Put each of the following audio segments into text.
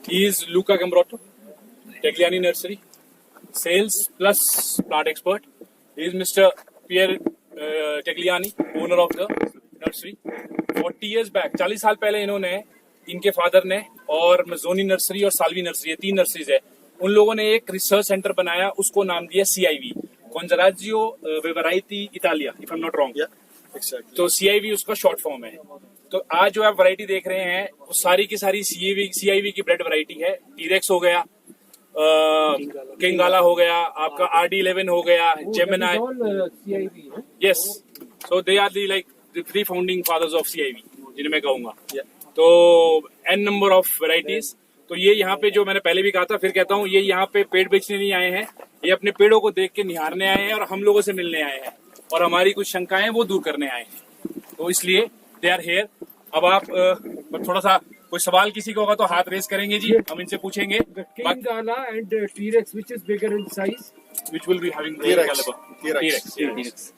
He is Luca Gambroto, Tegliani Nursery, sales plus plant expert. He is Mr. Pierre Tegliani, owner of the nursery. 40 years back, 40 साल पहले इन्होंने, इनके father ने और मजोनी nursery और Salvi nursery, ये 3 नर्सरीज है, उन लोगों ने एक रिसर्च सेंटर बनाया, उसको नाम दिया CIV, Conservatorio Variety Italia, if I'm not wrong. Exactly. तो CIV उसका शॉर्ट फॉर्म है. तो आज जो आप वैरायटी देख रहे हैं वो सारी की सारी CIV की ब्रेड वैरायटी है. टीरेक्स हो गया, किंग गाला हो गया, आपका RD11 हो गया, Gemini. Yes, so they are the like the 3 founding fathers of CIV जिन्हें मैं कहूंगा. तो n नंबर ऑफ वैरायटीज. तो ये यहाँ पे जो मैंने पहले भी कहा था, फिर कहता हूँ, ये यहाँ पे पेड़ बेचने नहीं आए हैं, ये अपने पेड़ों को देख के निहारने आए हैं और हम लोगों से मिलने आए हैं और हमारी कुछ शंकाएं वो दूर करने आए हैं. तो इसलिए दे आर हेयर. अब आप थोड़ा सा कोई सवाल किसी को होगा तो हाथ रेस करेंगे जी, हम इनसे पूछेंगे. King Gala and T-Rex, which is bigger in size? Which will be having the T-Rex. T-Rex.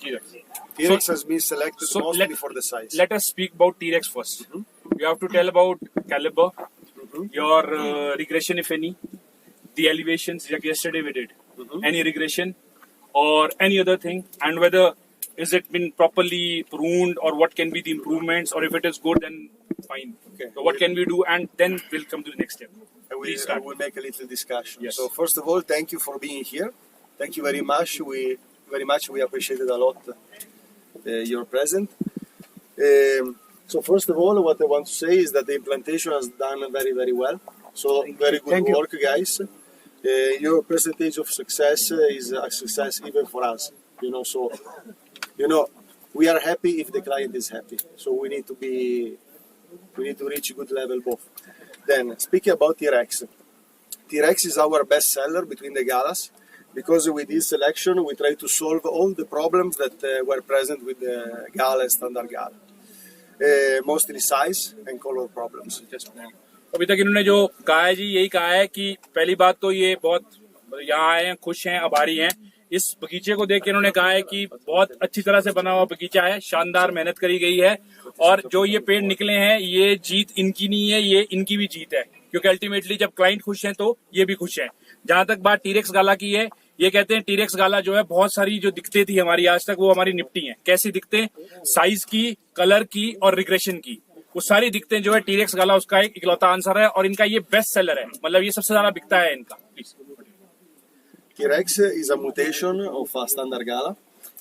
T-Rex has been selected mostly for the size. Let us speak about T-Rex first. You have to tell about caliber, your regression if any, the elevations like yesterday we did, any regression or any other thing, and whether is it been properly pruned or what can be the improvements, or if it is good then fine. Okay. So what can we do, and then we'll come to the next step. Please I start. will make a little discussion. Yes. So first of all, thank you for being here. Thank you very much. We appreciated a lot your present. So first of all, what I want to say is that the implantation has done very, very well. So very good work, guys. Your percentage of success is a success even for us. So we are happy if the client is happy. So we need to reach a good level both. Then speaking about T-Rex. T-Rex is our best seller between the galas, because with this selection we try to solve all the problems that were present with the gala and standard gala. Mostly size and color problems. अभी तक इन्होंने जो कहा है जी, यही कहा है कि पहली बात तो ये बहुत यहाँ आए हैं, खुश हैं, आभारी हैं. इस बगीचे को देख के इन्होंने कहा है कि बहुत अच्छी तरह से बना हुआ बगीचा है, शानदार मेहनत करी गई है, और जो ये पेड़ निकले हैं ये जीत इनकी नहीं है, ये इनकी भी जीत है, क्योंकि अल्टीमेटली जब क्लाइंट खुश हैं तो ये भी खुश हैं. जहां तक बात टीरेक्स गाला की है, ये कहते हैं टीरेक्स गाला जो है, बहुत सारी जो दिक्कतें थी हमारी आज तक वो हमारी निपटी हैं. कैसी दिक्कतें? साइज की, कलर की और रिग्रेशन की. वो सारी दिक्कतें जो है टीरेक्स गाला उसका एक इकलौता आंसर है, और इनका ये बेस्ट सेलर है, मतलब ये सबसे ज्यादा बिकता है इनका. Please. T-Rex is a mutation of a standard gala.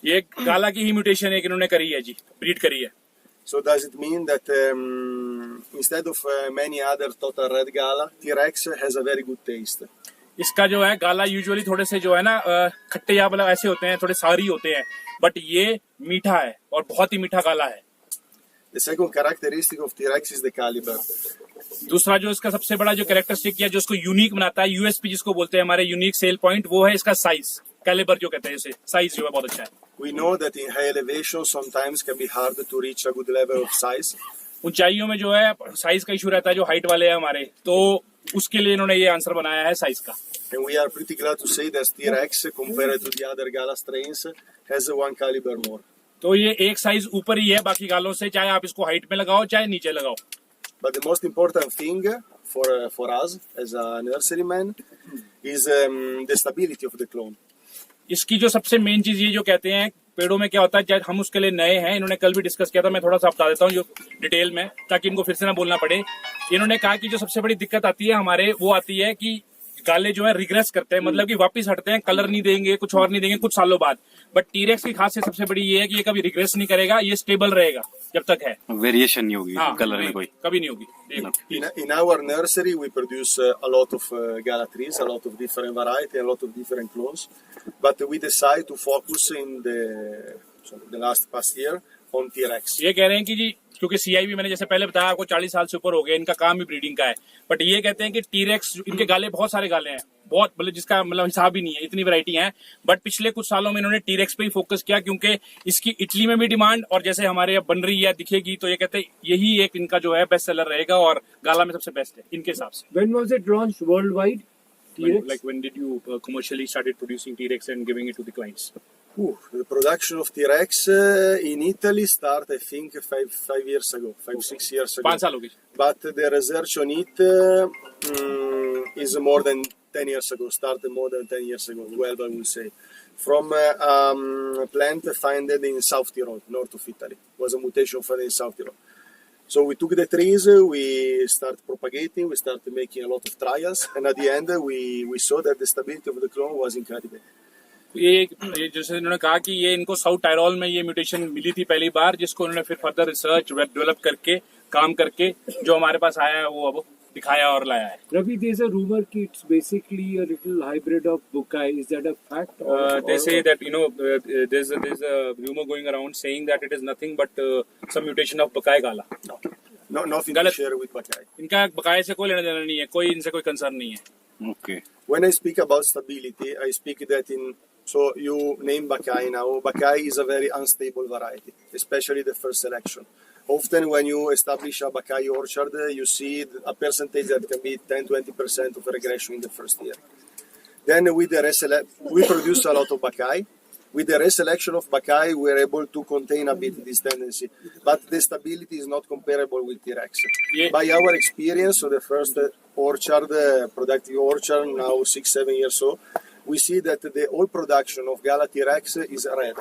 ये गाला की ही म्यूटेशन है कि इन्होंने करी है जी, ब्रीड करी है. So does it mean that instead of many other total red gala, T-Rex has a very good taste? इसका जो है गाला यूजुअली थोड़े से जो है ना खट्टे या मतलब ऐसे होते हैं, थोड़े सारी होते हैं, बट ये मीठा है और बहुत ही मीठा गाला है. The second characteristic of T-Rex is the caliber. दूसरा जो इसका सबसे बड़ा जो कैरेक्टरिस्टिक है, जो इसको यूनिक बनाता है, USP जिसको बोलते हैं हमारे यूनिक सेल पॉइंट, वो है इसका साइज. कैलिबर जो कहते हैं इसे, साइज जो है बहुत अच्छा है. We know that in high elevation sometimes can be hard to reach a good level of size. ऊंचाइयों में जो है साइज का इशू रहता है, जो हाइट वाले हैं हमारे, तो उसके लिए इन्होंने ये आंसर बनाया है साइज का. And we are pretty glad to say that T-Rex, compared to the other gala strains, has one caliber more. तो ये एक साइज ऊपर ही है बाकी गालों से, चाहे आप इसको हाइट में लगाओ चाहे नीचे लगाओ. But the most important thing for us as a nurseryman is the stability of the clone. इसकी जो सबसे मेन चीज ये जो कहते हैं पेड़ों में क्या होता है, चाहे हम उसके लिए नए हैं, इन्होंने कल भी डिस्कस किया था, मैं थोड़ा सा बता देता हूँ जो डिटेल में, ताकि इनको फिर से ना बोलना पड़े. इन्होंने कहा कि जो सबसे बड़ी दिक्कत आती है हमारे, वो आती है कि गाले जो है रिग्रेस करते हैं, मतलब कि वापस हटते हैं, कलर नहीं देंगे, कुछ और नहीं देंगे कुछ सालों बाद. बट टीरेक्स की खासियत सबसे बड़ी ये है कि ये कभी रिग्रेस नहीं करेगा, ये स्टेबल रहेगा जब तक है, वेरिएशन नहीं होगी. हाँ, कलर में कोई कभी नहीं होगी. In our nursery we produce a lot of gala trees, a lot of different variety, a lot of different clones, but we decide to focus in the past year on T-Rex. ये कह रहे हैं कि जी क्योंकि CIV मैंने जैसे पहले बताया आपको 40 साल से ऊपर हो गए, इनका काम भी ब्रीडिंग का है, बट ये कहते हैं कि टीरेक्स, इनके गाले बहुत सारे गाले हैं, बहुत मतलब जिसका मतलब हिसाब ही नहीं है, इतनी वैरायटी है, बट पिछले कुछ सालों में इन्होंने टीरेक्स पे ही फोकस किया, क्योंकि इसकी इटली में भी डिमांड, और जैसे हमारे अब बन रही है दिखेगी, तो ये कहते हैं यही एक इनका जो है बेस्ट सेलर रहेगा और गाला में सबसे बेस्ट है इनके हिसाब से. When was it launched worldwide? Like when did you commercially started producing T-Rex and giving it to the clients? The production of T-Rex in Italy started, I think, 6 years ago. 5 साल हो गए. But the research on it is more than 10 years ago, started more than 10 years ago, 12 I would say. From a plant found in South Tyrol, north of Italy. It was a mutation found in South Tyrol. So we took the trees, we started propagating, we started making a lot of trials, and at the end we saw that the stability of the clone was incredible. ये जैसे इन्होंने कहा कि ये इनको south Tyrol में ये mutation मिली थी पहली बार, जिसको उन्होंने फिर फर्दर रिसर्च डेवलप करके काम करके जो हमारे पास आया है वो अब दिखाया और लाया है. Ravi, there's a rumor that it's basically a little hybrid of bukai. Is that a fact? They say that there's a rumor going around saying that it is nothing but some mutation of बकाय gala. No, nothing Galat. to share with Bakai. इनका बकाये से कोई लेना देना नहीं है, कोई इनसे कोई कंसर्न नहीं है. Okay. When I speak about stability, I speak that in. So you name Bakai now. Bakai is a very unstable variety, especially the first selection. Often when you establish a Bakai orchard, you see a percentage that can be 10-20% of regression in the first year. Then with the we produce a lot of Bakai. With the reselection of Bakai, we are able to contain a bit this tendency. But the stability is not comparable with T-Rex. Yeah. By our experience, so the first orchard, productive orchard, now 6-7 years old, we see that the whole production of Gala T-Rex is red.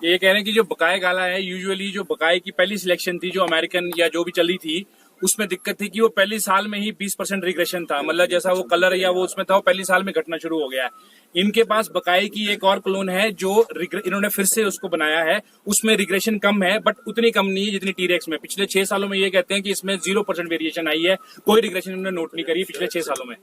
ये कह रहे हैं कि जो बकाये गाला है, usually जो बकाये की पहली सिलेक्शन थी जो अमेरिकन या जो भी चली थी, उसमें दिक्कत थी कि वो पहली साल में ही 20% रिग्रेशन था. मतलब जैसा वो कलर या वो उसमें था वो पहली साल में घटना शुरू हो गया है. इनके पास बकाये की एक और क्लोन है जो इन्होंने फिर से उसको बनाया है, उसमें रिग्रेशन कम है बट उतनी कम नहीं है जितनी टीरेक्स में. पिछले 6 सालों में ये कहते हैं कि इसमें 0% वेरिएशन आई है, कोई रिग्रेशन इन्होंने नोट नहीं करी पिछले 6 सालों में.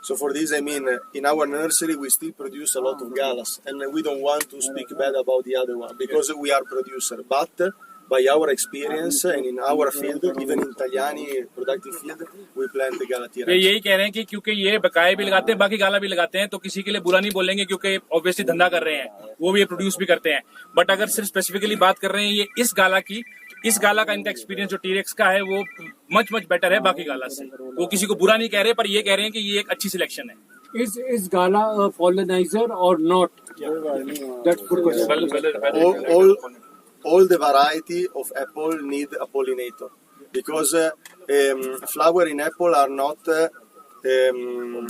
So for this, I mean, in our nursery, we still produce a lot of galas, and we don't want to speak bad about the other one because we are producer. But by our experience and in our field, even in Tagliani productive field, we plant the Gala T-Rex. ये यही कह रहे हैं कि क्योंकि ये बकाये भी लगाते हैं, बाकी गाला भी लगाते हैं, तो किसी के लिए बुरा नहीं बोलेंगे क्योंकि ऑब्वियसली धंधा कर रहे हैं, वो भी ये प्रोड्यूस भी करते हैं. बट अगर सिर्फ स्पेसिफिकली बात कर रहे हैं ये इस गाला की, इस गाला का इनका एक्सपीरियंस जो टीरेक्स का है वो मच बेटर है बाकी गाला से. वो किसी को बुरा नहीं कह रहे, पर ये कह रहे हैं कि ये एक अच्छी सिलेक्शन है. Is Gala a pollinizer or not? That's good question. All the variety of apple need a pollinator because flower in apple are not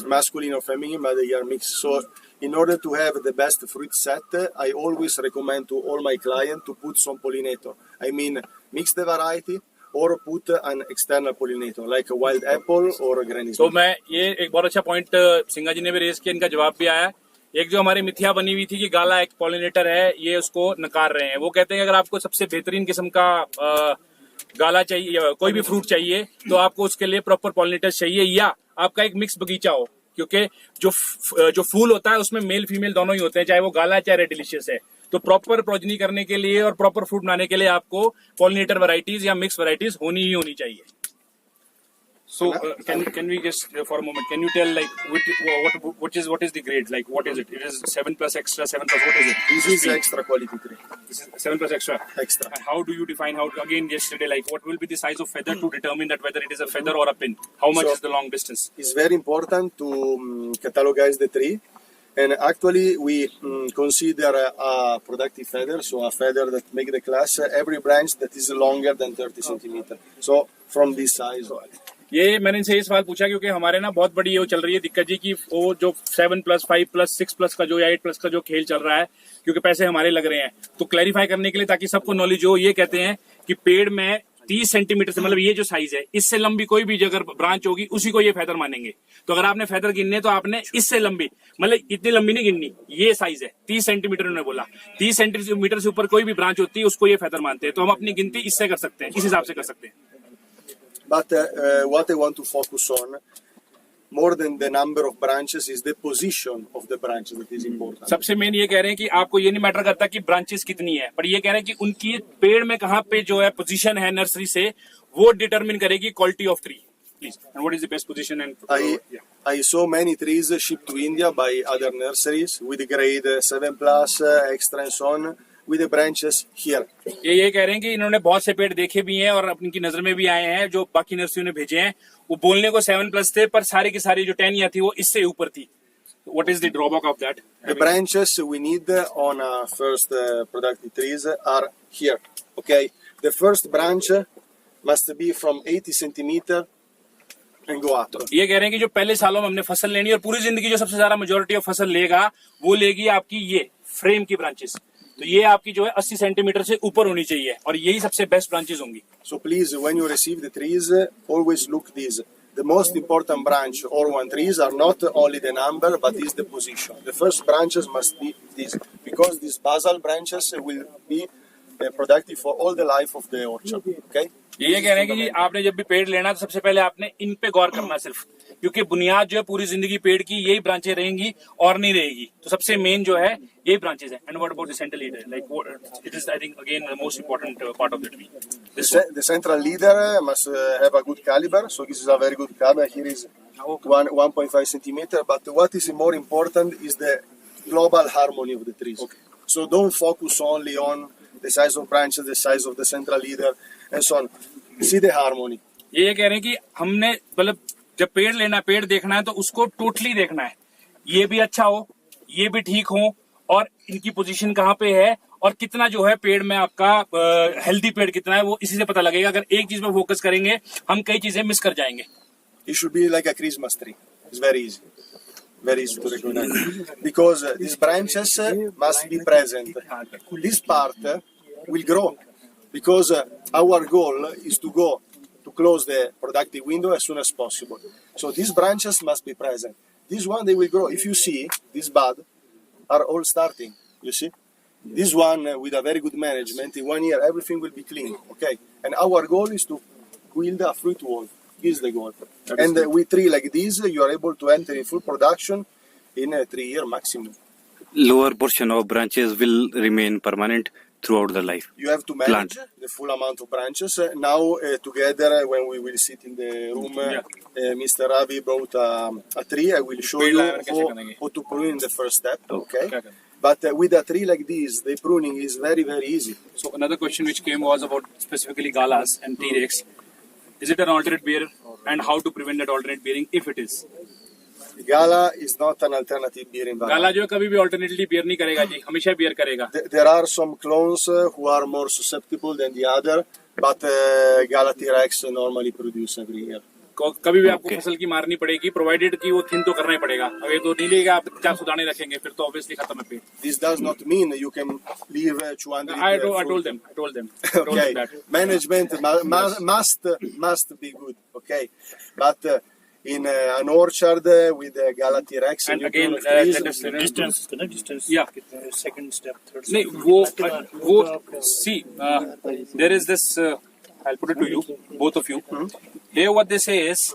masculine or feminine, but they are mixed. So in order to have the best fruit set, I always recommend to all my clients to put some pollinator. I mean, mix the variety or put an external pollinator like a wild apple or a granny तो smith. मैं ये एक बहुत अच्छा point Singha जी ने भी raise किया, इनका जवाब भी आया. एक जो हमारी मिथ्या बनी हुई थी कि गाला एक पॉलिनेटर है, ये उसको नकार रहे हैं. वो कहते हैं अगर आपको सबसे बेहतरीन किस्म का गाला चाहिए, कोई भी फ्रूट चाहिए, तो आपको उसके लिए प्रॉपर पॉलिनेटर्स चाहिए या आपका एक मिक्स बगीचा हो, क्योंकि जो फूल होता है उसमें मेल फीमेल दोनों ही होते हैं, चाहे वो गाला है चाहे रेड डिलीशियस है. तो प्रॉपर प्रोजनी करने के लिए और प्रॉपर फ्रूट बनाने के लिए आपको पॉलिनेटर वैरायटीज या मिक्स वैरायटीज होनी ही होनी चाहिए. So can we just for a moment, can you tell like what is the grade, like what is it? It is 7 plus extra, 7 plus what is it? This is extra quality tree. This is 7 plus extra. Extra. And how do you define again yesterday, like what will be the size of feather to determine that whether it is a feather or a pin? How much So- is the long distance? It's very important to catalogize the tree. And actually, we consider a productive feather, so a feather that make the class, every branch that is longer than 30 centimeter. So from this size. ये मैंने इनसे ये सवाल पूछा क्योंकि हमारे ना बहुत बड़ी वो चल रही है दिक्कत जी की वो जो 7 प्लस 5 प्लस 6 प्लस का जो या 8 प्लस का जो खेल चल रहा है, क्योंकि पैसे हमारे लग रहे हैं. तो क्लैरिफाई करने के लिए ताकि सबको नॉलेज हो, ये कहते हैं कि पेड़ में 30 सेंटीमीटर से, मतलब ये जो साइज है इससे लंबी कोई भी अगर ब्रांच होगी उसी को ये फेदर मानेंगे. तो अगर आपने फेदर गिनने तो आपने इससे लंबी, मतलब इतनी लंबी नहीं गिननी, ये साइज है 30 सेंटीमीटर उन्होंने बोला. 30 सेंटीमीटर से ऊपर कोई भी ब्रांच होती है उसको ये फेदर मानते हैं. तो हम अपनी गिनती इससे कर सकते हैं, इस हिसाब से कर सकते हैं. But what I want to focus on, more than the number of branches, is the position of the branches that is important. सबसे मेन ये कह रहे हैं कि आपको ये नहीं मैटर करता कि ब्रांचेस कितनी है, पर ये कह रहे हैं कि उनकी पेड़ में कहाँ पे जो है पोजीशन है नर्सरी से, वो डिटरमिन करेगी quality of tree. Please, and what is the best position? And I saw many trees shipped to India by other nurseries with grade 7 plus, extra and so on, with the branches here. ये कह रहे हैं कि इन्होंने बहुत से पेड़ देखे भी हैं और अपनी नजर में भी आए हैं जो बाकी नर्सरियों ने भेजे हैं. वो बोलने को 7 प्लस थे पर सारी की सारी जो 10 या थी वो इससे ऊपर थी. What is the drawback of that? The branches we need on first productive trees are here. Okay, the first branch must be from 80 centimeter and go up. ये कह रहे हैं कि जो पहले सालों में हमने फसल लेनी है और पूरी जिंदगी जो सबसे ज्यादा मेजोरिटी ऑफ फसल लेगा वो लेगी आपकी ये फ्रेम की ब्रांचेस। तो ये आपकी जो है 80 सेंटीमीटर से ऊपर होनी चाहिए और यही सबसे बेस्ट ब्रांचेस होंगी। So please, when you receive the trees, always look these. The most important branch or one trees are not only the number, but is the position. The first branches must be these, because these basal branches will be productive for all the life of the orchard. Okay? ये कह रहे हैं कि जी आपने जब भी पेड़ लेना तो सबसे पहले आपने इन पे गौर करना सिर्फ, क्योंकि बुनियाद जो है पूरी जिंदगी पेड़ की यही ब्रांचें रहेंगी और नहीं रहेगी। तो सबसे मेन जो है यही ब्रांचेस है। And what about the central leader, like it is I think again the most important part of the tree. The central leader must have a good caliber. So this is a very good caliber. Here is 1.5 centimeter. But what is more important is the global harmony of the trees. Okay. So don't focus only on the size of branches, the size of the central leader, and so on. See the harmony. ये कह रहे हैं कि हमने मतलब जब पेड़ लेना है, पेड़ देखना है तो उसको टोटली देखना है। ये भी अच्छा हो, ये भी ठीक हो और इनकी पोजीशन कहाँ पे है और कितना जो है पेड़ में आपका हेल्दी पेड़ कितना है वो इसी से पता लगेगा। अगर एक चीज पे फोकस करेंगे हम कई चीजें मिस कर जाएंगे। It should be like a Christmas tree. It's very easy. Very easy to recognize. Because these branches must be present. This part will grow. Because our goal is to go to close the productive window as soon as possible. So these branches must be present. This one, they will grow. If you see, this bud are all starting. You see? This one, with a very good management, in 1 year, everything will be clean. Okay? And our goal is to build a fruit wall. This is the goal. And with tree like this, you are able to enter in full production in 3 years maximum. Lower portion of branches will remain permanent throughout the life. You have to manage the full amount of branches. Now, together, when we will sit in the room, Mr. Ravi brought a tree. I will show you how to prune in the first step. Okay? But with a tree like this, the pruning is very, very easy. So another question which came was about specifically galas and T-Rex. Is it an alternate bearer and how to prevent that alternate bearing if it is? Gala is not an alternative bearing variety. गाला जो है कभी भी alternately bear नहीं करेगा जी, हमेशा bear करेगा। There are some clones who are more susceptible than the other, but Gala T-Rex normally produce every year. कभी भी आपको फसल की मारनी पड़ेगी, प्रोवाइडेड कि वो थिन तो करना ही पड़ेगा। अगर तो नहीं लेगा आप 400 दाने रखेंगे फिर तो ऑब्वियसली खत्म है पेड़। This does not mean you can leave 200. I told them. Okay, that. management must be good. Okay, but in an orchard with Gala T-Rex And you again, don't freeze. let us Distance, is distance. Yeah. Second step, third step. नहीं वो see there is this I'll put it to you, both of you. Here what they say is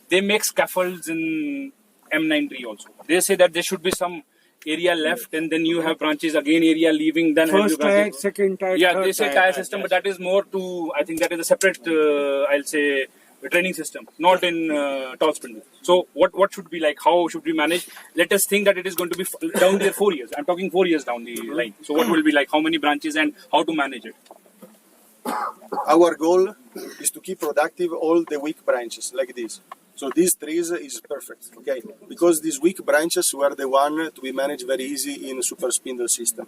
they make scaffolds in M9 tree also. They say that there should be some area left and then you have branches again, area leaving, then have you First tier, branches. second tier, Yeah, third they say tier. tire system, but that is more to, I think that is a separate, I'll say, training system, not in tall spindle. So what should be like, how should we manage? Let us think that it is going to be down there 4 years. I'm talking 4 years down the line. So what will be like, how many branches and how to manage it? Our goal is to keep productive all the weak branches like this. So these trees is perfect, okay? Because these weak branches were the one to be managed very easy in super spindle system.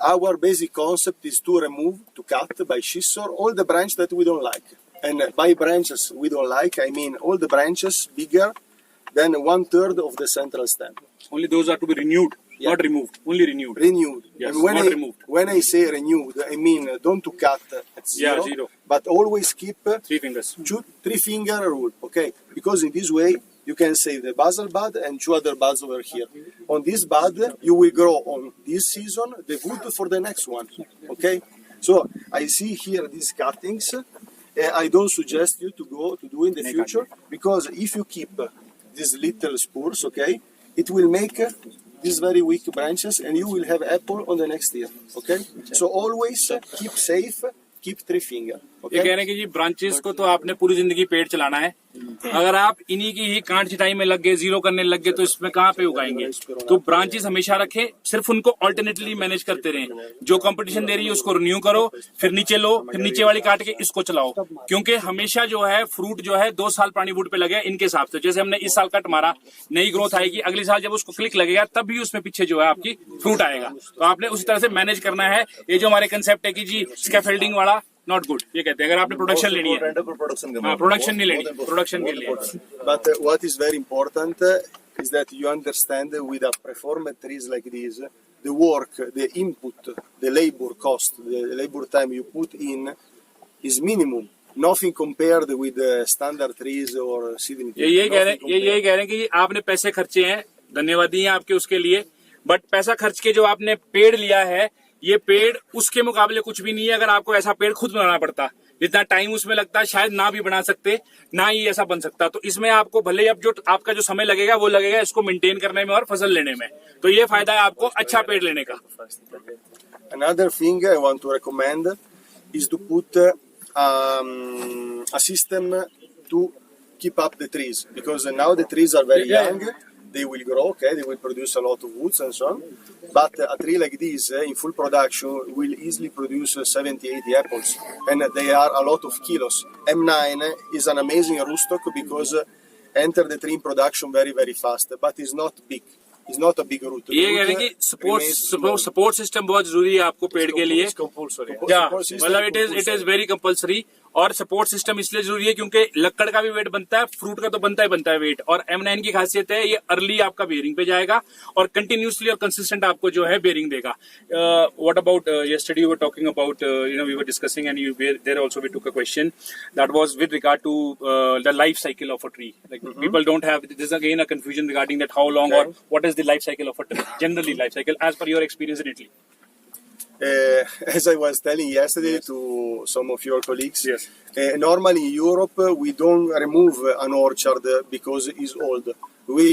Our basic concept is to remove, to cut by scissor all the branches that we don't like. And by branches we don't like, I mean all the branches bigger than 1/3 of the central stem. Only those are to be renewed, Yeah. not removed, only renewed. Renewed. Yes, And not removed. when I say renewed, I mean don't to cut at zero, Yeah, 0. but always keep 3 fingers. 3-finger rule, okay? Because in this way you can save the basal bud and 2 other buds over here. On this bud you will grow on this season the wood for the next one, okay? So I see here these cuttings. I don't suggest you to do in the future because if you keep these little spurs, okay, it will make these very weak branches and you will have apple on the next year, okay? So always keep safe, keep 3-finger, ये कह रहे हैं कि जी branches को तो आपने पूरी जिंदगी पेड़ चलाना है, अगर आप इन्हीं की ही कांट छिटाई में लग गए, जीरो करने लग गए, तो इसमें कहाँ पे उगाएंगे। तो ब्रांचेस हमेशा रखें, सिर्फ उनको ऑल्टरनेटली मैनेज करते रहें। जो कंपटीशन दे रही है उसको रिन्यू करो, फिर नीचे लो, फिर नीचे वाली काट के इसको चलाओ, क्योंकि हमेशा जो है फ्रूट जो है 2 साल पुरानी वुड पे लगे इनके हिसाब से। जैसे हमने इस साल कट मारा, नई ग्रोथ आएगी, अगले साल जब उसको क्लिक लगेगा तब भी उसमें पीछे जो है आपकी फ्रूट आएगा। तो आपने उसी तरह से मैनेज करना है। ये जो हमारे कंसेप्ट है कि जी स्कैफोल्डिंग वाला नॉट गुड, ये कहते हैं अगर आपने प्रोडक्शन लेनी है, हाँ प्रोडक्शन नहीं लेनी, प्रोडक्शन के लिए। But what is very important is that you understand with a performant trees like this, the work, the input, the labor cost, the labor time you put in is minimum. Nothing compared with the standard trees or seedling trees. यही कह रहे हैं कि आपने पैसे खर्चे हैं, धन्यवाद दिए आपके उसके लिए, बट पैसा खर्च के जो आपने पेड़ लिया है, ये पेड़ उसके मुकाबले कुछ भी नहीं है। अगर आपको ऐसा पेड़ खुद बनाना पड़ता, जितना टाइम उसमें लगता है शायद ना भी बना सकते, ना ही ऐसा बन सकता। तो इसमें आपको भले ही अब जो आपका जो समय लगेगा वो लगेगा इसको मेंटेन करने में और फसल लेने में, तो ये फायदा है आपको अच्छा पेड़ लेने का। Another thing I want to recommend is to put a system to keep up the trees, because now the trees are very young. They will grow, okay, they will produce a lot of woods and so on. But a tree like this, in full production, will easily produce 70, 80 apples. And they are a lot of kilos. M9 is an amazing rootstock because enter the tree in production very, very fast. But it's not big. It's not a big root. ये कह रहे हैं कि support system बहुत जरूरी है आपको पेड़ के लिए। मतलब इट इज वेरी कंपल्सरी। और सपोर्ट सिस्टम इसलिए जरूरी है क्योंकि लकड़ का भी वेट बनता है, फ्रूट का तो बनता है वेट। और M9 की खासियत है ये अर्ली आपका बेयरिंग पे जाएगा और कंटिन्यूसली और कंसिस्टेंट आपको जो है बेयरिंग देगा। What about yesterday we were talking about we were discussing and you there also we took a question that was with regard to the life cycle of a tree. Like people don't have this again a confusion regarding that how long और what is the life cycle of a tree, generally life cycle as per your experience in Italy. As I was telling yesterday to some of your colleagues, Yes. Normally in Europe we don't remove an orchard because it's old. We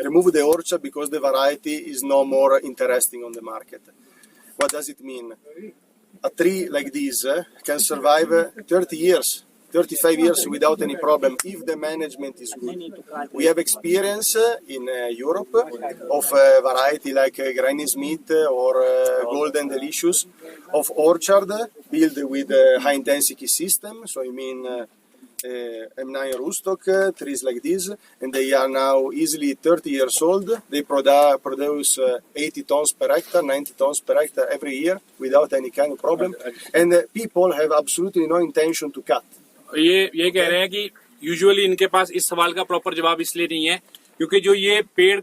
remove the orchard because the variety is no more interesting on the market. What does it mean? A tree like this can survive 30 years, 35 years without any problem if the management is good. We have experience in Europe of variety like Granny Smith or Golden Delicious of orchard built with high intensity system. So I mean M9 rootstock, trees like this, and they are now easily 30 years old. They produce 80 tons per hectare, 90 tons per hectare every year without any kind of problem. And people have absolutely no intention to cut. ये कह रहे हैं कि usually इनके पास इस सवाल का proper जवाब इसलिए नहीं है क्योंकि जो ये पेड़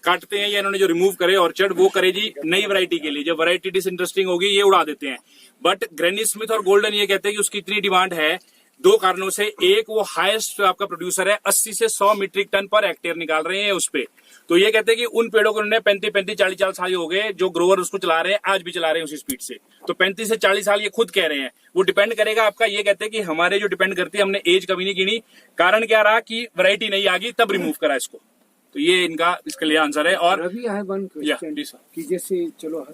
काटते हैं या इन्होंने जो रिमूव करे ऑर्चर्ड वो करे जी नई वैरायटी के लिए। जब वैरायटी डिसइंटरेस्टिंग होगी ये उड़ा देते हैं। बट ग्रैनी स्मिथ और गोल्डन ये कहते हैं कि उसकी इतनी डिमांड है 2 कारणों से। एक, वो हाईएस्ट आपका प्रोड्यूसर है, 80 से 100 मीट्रिक टन पर हेक्टेयर निकाल रहे हैं उस पे। तो ये कहते हैं कि उन पेड़ों को उन्होंने 35, 40 साल हो गए, जो ग्रोवर उसको चला रहे हैं आज भी चला रहे हैं उसी स्पीड से। तो 35 से 40 साल ये खुद कह रहे हैं। वो डिपेंड करेगा आपका, ये कहते हैं कि हमारे जो डिपेंड करती है, हमने एज कभी नहीं गिनी, कारण क्या रहा कि वैरायटी नहीं आ गई तब रिमूव करा इसको। तो ये इनका इसके लिए आंसर है। और Ravi, I have one question कि जैसे चलो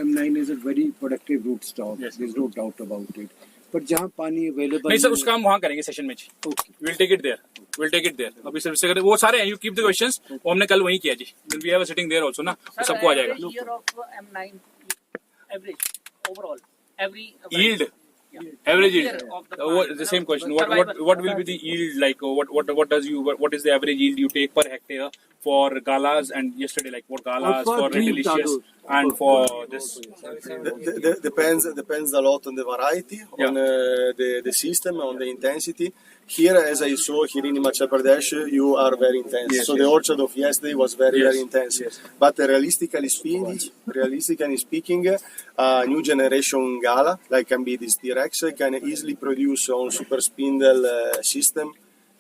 M9 is a very productive root stock, there is no doubt about it, पर जहाँ पानी अवेलेबल नहीं सर उसका हम वहां करेंगे सेशन में। विल टेक इट देयर अभी सर से वो सारे हैं, यू कीप द क्वेश्चंस, वो हमने कल वही किया जी। We have a sitting there also ना, सबको आ जाएगा। Year of M9 average overall every Yield. Average yield. The same question. What will be the yield like? What is the average yield you take per hectare for galas and yesterday like what galas for delicious and for this? Depends a lot on the variety, on the system, on the intensity. Here, as I saw here in Himachal Pradesh, you are very intense. Yes, the orchard of yesterday was very intense. Yes. But realistically speaking, a new generation gala like can be this T-Rex can easily produce on super spindle system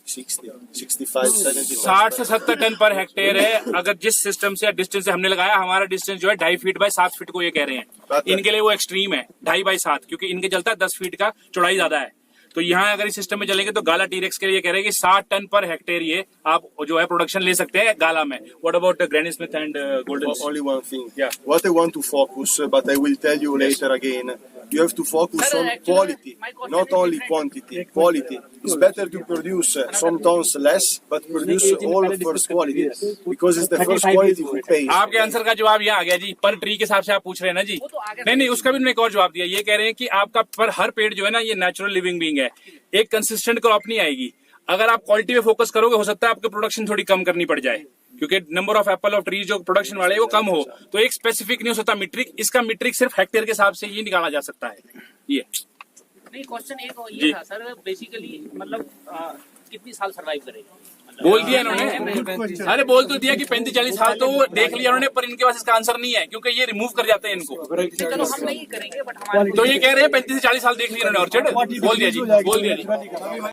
60, 65, 70. 60 से 70 ton per hectare है। अगर जिस system से distance से हमने लगाया, हमारा distance जो है 2.5 फीट बाय 7 फीट को ये कह रहे हैं। इनके लिए वो एक्सट्रीम है 2.5 बाय 7, क्योंकि इनके चलता है 10 फीट का, चौड़ाई ज्यादा है। तो यहाँ अगर इस सिस्टम में चलेंगे तो गाला टीरेक्स के लिए कह रहे हैं कि 60 टन पर हेक्टेयर ये आप जो है प्रोडक्शन ले सकते हैं गाला में। What about granny Smith and golden? Only one thing. Yeah. What I want to focus, but I will tell you later again. You have to focus Sir, on actually, quality, my question not is only different. quantity. Quality. It's better to produce some tons less, but produce all first quality because it's the first quality who pays. आपके answer का जवाब यहाँ आ गया जी, पर tree के हिसाब से आप पूछ रहे हैं ना जी। वो तो आगे नहीं नहीं, उसका भी उन्होंने एक और जवाब दिया। ये कह रहे हैं कि आपका पर हर पेड़ जो है ना, ये नेचुरल लिविंग बीइंग है, एक कंसिस्टेंट क्रॉप नहीं आएगी। अगर आप क्वालिटी पे फोकस करोगे, हो सकता है आपको प्रोडक्शन थोड़ी कम करनी पड़ जाए, क्योंकि number of Apple of tree जो प्रोडक्शन वाले हैं वो कम हो, तो एक स्पेसिफिक नहीं हो सकता मीट्रिक। इसका मीट्रिक सिर्फ हेक्टेयर के हिसाब से ही निकाला जा सकता है। ये नहीं, क्वेश्चन एक जी। ये था सर, बेसिकली मतलब कितनी साल सरवाइव करेगा? बोल दिया इन्होंने, अरे बोल तो दिया कि 35-40 साल, तो वो देख लिया उन्होंने, पर इनके पास इसका आंसर नहीं है, क्योंकि ये रिमूव कर जाते हैं इनको। चलो हम नहीं करेंगे, बट हमारे तो ये कह रहे हैं 35 से 40 साल देख लिया इन्होंने, और बोल दिया जी, बोल दिया जी।